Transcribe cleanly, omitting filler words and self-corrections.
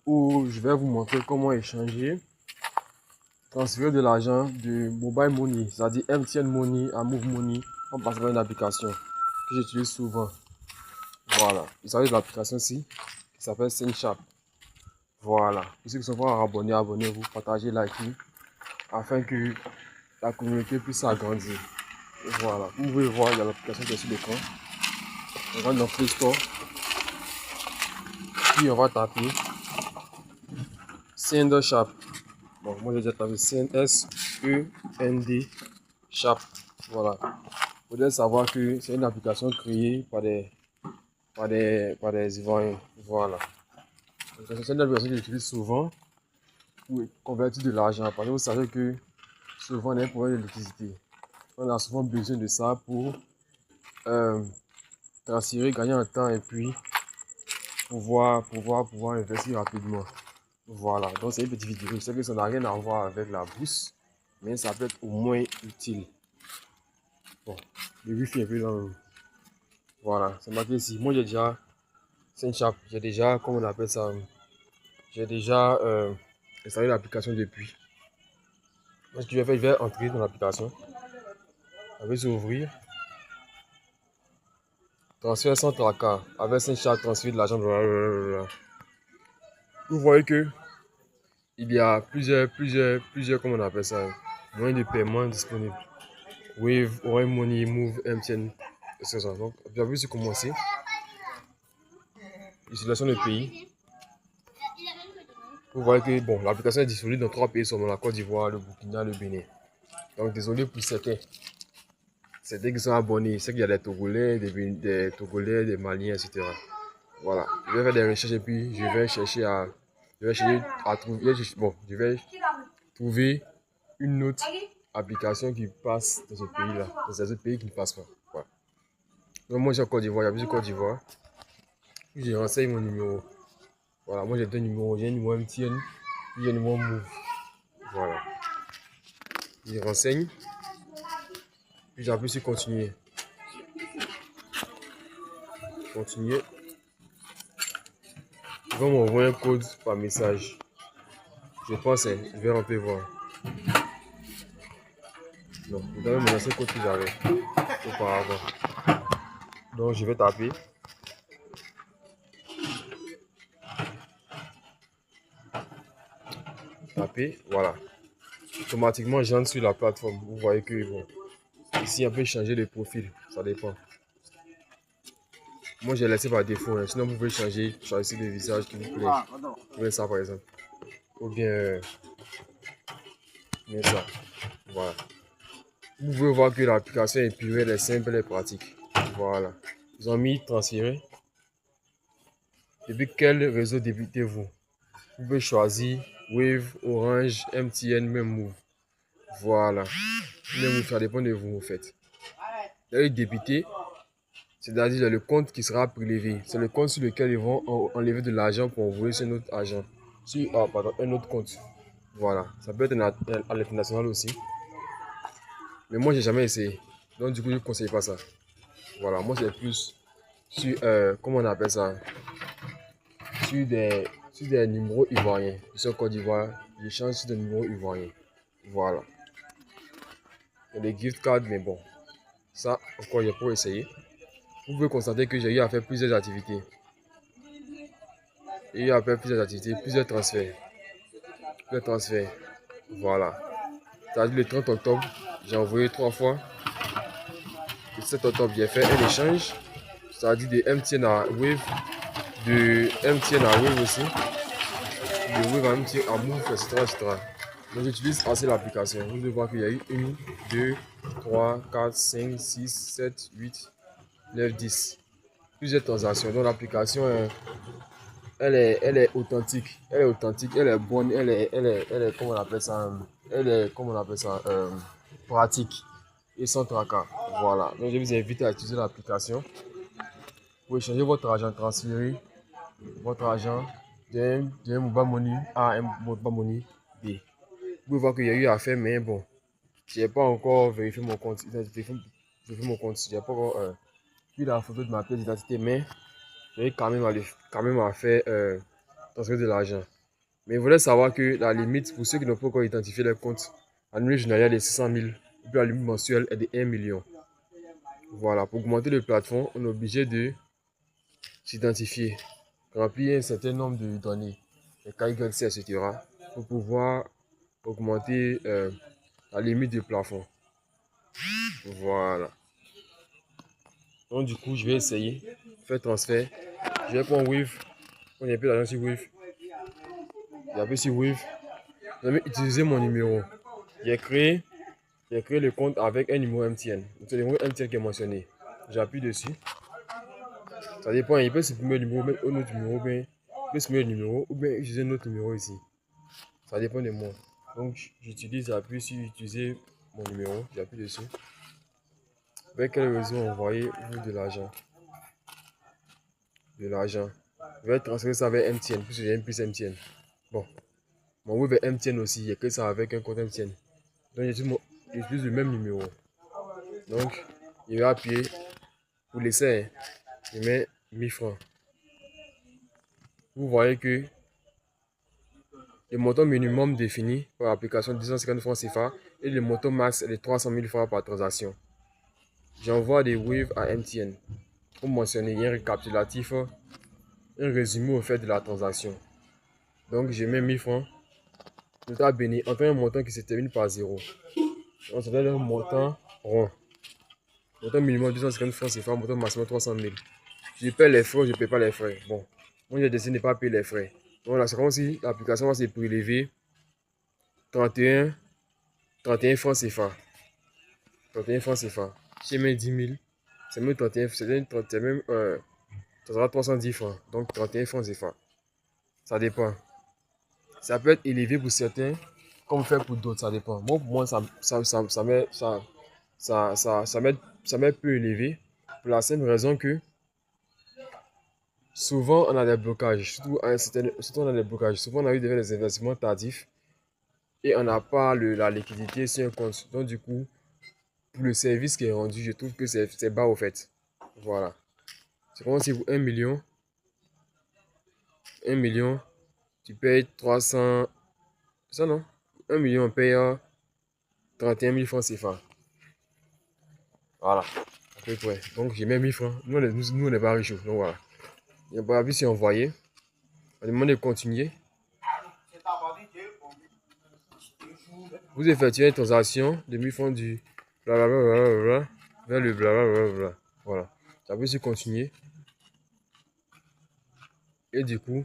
où je vais vous montrer comment échanger, transférer de l'argent de Mobile Money, c'est-à-dire MTN Money à Move Money en passant par une application que j'utilise souvent. Voilà, il s'agit de l'application-ci qui s'appelle SendShop. Voilà, pour ceux qui sont pas abonnés, abonnez-vous, partagez, likez, afin que la communauté puisse s'agrandir. Voilà, vous pouvez voir, il y a l'application qui est sur l'écran. On va dans Play Store, puis on va taper SendShop. Bon, moi j'ai déjà tapé S-E-N-D Shop. Voilà. Vous devez savoir que c'est une application créée par des Ivoiriens. Voilà. C'est une application que j'utilise souvent pour convertir de l'argent. Parce que vous savez que souvent on a un problème d'électricité. On a souvent besoin de ça pour transférer, gagner en temps et puis pouvoir investir rapidement. Voilà, donc c'est une petite vidéo. Je sais que ça n'a rien à voir avec la bourse, mais ça peut être au moins utile. Bon, le wifi est un peu dans. Voilà, c'est marqué ici. Moi j'ai déjà SendShop, j'ai déjà, comment on appelle ça, j'ai déjà installé l'application depuis. Ce que je vais faire, je vais entrer dans l'application. Je vais ouvrir. Transfert sans tracas. Avec SendShop, transférer de l'argent. Vous voyez que il y a plusieurs, comment on appelle ça, moyens de paiement disponibles. Wave, Orange Money, Move, MTN, etc. Donc, bien vu, c'est commencé. Utilisation de pays. Vous voyez que bon, l'application est disponible dans 3 pays, seulement la Côte d'Ivoire, le Burkina, le Bénin. Donc, désolé pour certains. Certains qui sont abonnés, c'est qu'il y a des Togolais, des Togolais, des Maliens, etc. Voilà. Je vais faire des recherches et puis je vais chercher à trouver. Bon, je vais trouver une autre application qui passe dans ce pays-là, dans ces autres pays qui ne passent pas. Voilà. Donc moi j'ai en Côte d'Ivoire, il y a plusieurs Côte d'Ivoire. Puis je renseigne mon numéro. Voilà, moi j'ai deux numéros, j'ai un numéro MTN, puis j'ai un numéro Move. Voilà. Je renseigne, puis j'appuie sur continuer. Continuer. Ils vont m'envoyer un code par message. Je pense, hein, je vais rentrer voir. Non, vous devez me lancer le code que j'avais auparavant. Donc je vais taper. Taper, voilà. Automatiquement, j'entre sur la plateforme. Vous voyez que bon, ici, on peut changer de profil. Ça dépend. Moi, j'ai laissé par défaut. Hein. Sinon, vous pouvez choisir le visage qui vous plaît. Vous voyez ça, par exemple. Ou bien ça. Voilà. Vous pouvez voir que l'application est pure, elle est simple et pratique. Voilà. Ils ont mis transférer. Depuis quel réseau débutez-vous? Vous pouvez choisir Wave, Orange, MTN, même Move. Voilà. Même Move, ça dépend de vous, en fait. Là, débiter, c'est-à-dire le compte qui sera prélevé. C'est le compte sur lequel ils vont enlever de l'argent pour envoyer sur un autre argent. Sur un autre compte. Voilà. Ça peut être à l'international aussi. Mais moi, j'ai jamais essayé. Donc, du coup, je ne conseille pas ça. Voilà. Moi, c'est plus sur, comment on appelle ça? Sur des numéros ivoiriens. Je suis en Côte d'Ivoire. J'échange sur des numéros ivoiriens. Voilà. Il y a des gift cards, mais bon. Ça, encore, il y a pour essayer. Vous pouvez constater que j'ai eu à faire plusieurs activités. J'ai eu à faire plusieurs activités, plusieurs transferts. Voilà. C'est-à-dire le 30 octobre, j'ai envoyé 3 fois. Le 7 octobre, j'ai fait un échange. C'est-à-dire de MTN à Wave. De MTN à Wave aussi. De Wave à MTN à Move, etc. Donc j'utilise assez l'application. Vous devez voir qu'il y a eu 1, 2, 3, 4, 5, 6, 7, 8, 9, 10. Plusieurs transactions. Donc l'application elle est authentique, elle est bonne, elle est, comment on appelle ça, pratique et sans tracas. Voilà. Donc je vous invite à utiliser l'application pour échanger votre argent, transférer votre argent d'un Mobile Money à un Mobile Money B. Vous pouvez voir qu'il y a eu à faire, mais bon, je n'ai pas encore vérifié mon compte. J'ai pas encore pris la photo de ma pièce d'identité, mais j'ai quand même à faire transférer de l'argent. Mais il voulait savoir que la limite, pour ceux qui n'ont pas encore identifié les comptes, annuel journalier est de 600 000, et puis la limite mensuelle est de 1 million. Voilà, pour augmenter le plafond, on est obligé de s'identifier, remplir un certain nombre de données, les KYC, etc., pour pouvoir augmenter la limite du plafond. Voilà. Donc du coup, je vais essayer, faire transfert. Je vais prendre Wave. On est plus l'argent sur Wave. J'appuie sur Wave. Je vais utiliser mon numéro. J'ai créé, j'ai créé le compte avec un numéro MTN. C'est le numéro MTN qui est mentionné. J'appuie dessus. Ça dépend, il peut supprimer le numéro, mettre un autre numéro, bien, il peut supprimer le numéro ou bien utiliser un autre numéro ici. Ça dépend de moi. Donc j'appuie sur utiliser mon numéro, j'appuie dessus. Avec quel réseau envoyer de l'argent? De l'argent. Je vais transférer ça vers MTN, puisque j'ai un plus MTN. Bon, mon web est MTN aussi, il y a que ça avec un compte MTN. Donc j'utilise le même numéro. Donc, il va appuyer pour l'essai. Je mets 1000 francs. Vous voyez que le montant minimum défini par l'application 250 francs CFA et le montant max est de 300 000 francs par transaction. J'envoie des waves à MTN pour mentionner un récapitulatif, un résumé au fait de la transaction. Donc, je mets 1000 francs. Total béni entre un montant qui se termine par 0. Donc, c'est un montant rond. Montant minimum 250 francs CFA, montant maximum 300 000. Je paie les frais ou je ne paie pas les frais. Bon, moi j'ai décidé de ne pas payer les frais. Donc là, c'est comme si l'application va se prélever 31 francs CFA. 31 francs CFA. Si je mets 10 000, c'est même 31, c'est même, ça sera 310 francs. Donc 31 francs CFA. Ça dépend. Ça peut être élevé pour certains, comme faire pour d'autres, ça dépend. Moi, pour moi, ça m'est peu élevé. Pour la simple raison que souvent, on a des blocages. Surtout on a des blocages. Souvent, on a eu des investissements tardifs et on n'a pas la liquidité sur un compte. Donc, du coup, pour le service qui est rendu, je trouve que c'est bas au fait. Voilà. C'est comme si pour 1 million, 1 million, tu payes 300. Ça non? 1 million, on paye 31 000 francs CFA. Voilà. À peu près. Donc, j'ai mis 1000 francs. Nous on n'est pas riches. Donc, voilà. Il n'y a pas appuyé sur envoyer. On demande de continuer. Vous effectuez une transaction de 1000 francs du blablabla vers le blablabla. Voilà. J'appuie sur continuer. Et du coup,